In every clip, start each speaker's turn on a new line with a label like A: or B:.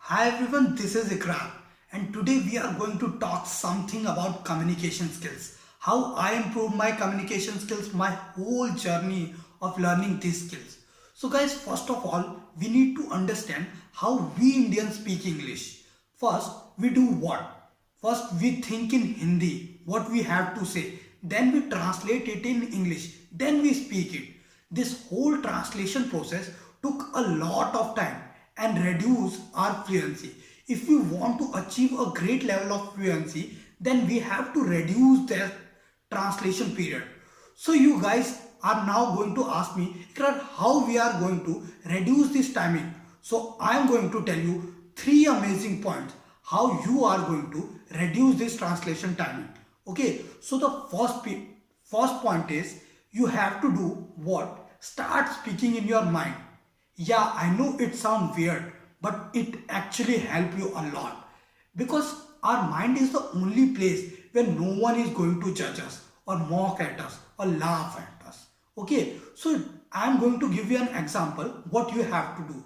A: Hi everyone, this is Ikrar and today we are going to talk something about communication skills. How I improved my communication skills, my whole journey of learning these skills. So guys, first of all, we need to understand how we Indians speak English. First, we do what? First, we think in Hindi, what we have to say. Then we translate it in English. Then we speak it. This whole translation process took a lot of time and reduce our fluency. If we want to achieve a great level of fluency, then we have to reduce the translation period. So you guys are now going to ask me, Ikrar, how we are going to reduce this timing. So I am going to tell you three amazing points how you are going to reduce this translation timing. Okay, so the first point is you have to do what? Start speaking in your mind. Yeah, I know it sounds weird, but it actually helps you a lot because our mind is the only place where no one is going to judge us or mock at us or laugh at us. Okay, so I'm going to give you an example what you have to do.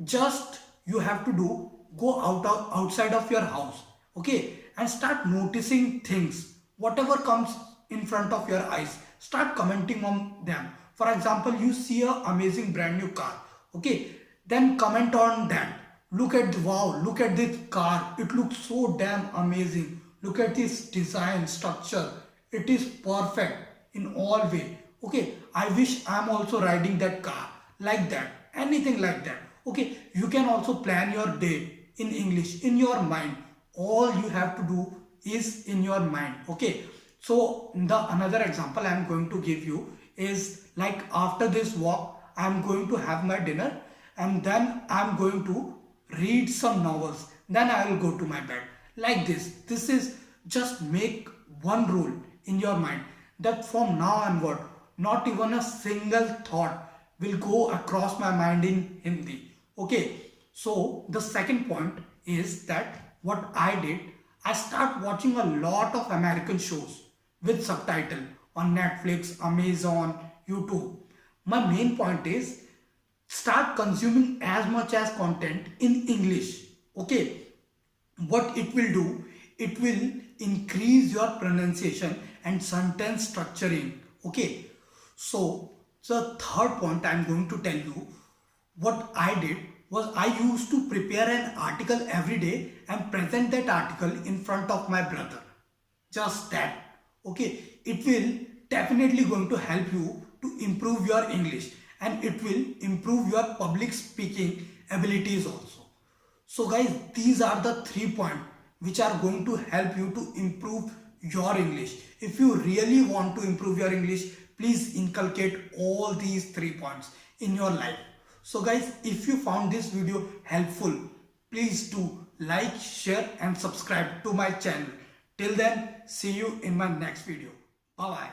A: Just you have to do go outside of your house, okay, and start noticing things. Whatever comes in front of your eyes, start commenting on them. For example, you see a amazing brand new car, okay, then comment on that. Look at wow, look at this car, it looks so damn amazing. Look at this design structure, it is perfect in all way. Okay, I wish I'm also riding that car, like that, anything like that. Okay, you can also plan your day in English in your mind. All you have to do is in your mind. Okay, so the another example I'm going to give you is like after this walk I'm going to have my dinner and then I'm going to read some novels. Then I will go to my bed. Like this. This is just make one rule in your mind that from now onward, not even a single thought will go across my mind in Hindi. Okay. So the second point is that what I did, I start watching a lot of American shows with subtitle on Netflix, Amazon, YouTube. My main point is start consuming as much as content in English. Okay, what it will do, it will increase your pronunciation and sentence structuring. Okay, so the third point I'm going to tell you what I did was I used to prepare an article every day and present that article in front of my brother. Just that. Okay, it will definitely going to help you to improve your English and it will improve your public speaking abilities also. So guys, these are the 3 points which are going to help you to improve your English. If you really want to improve your English, please inculcate all these 3 points in your life. So guys, if you found this video helpful, please do like, share and subscribe to my channel. Till then, see you in my next video. Bye bye.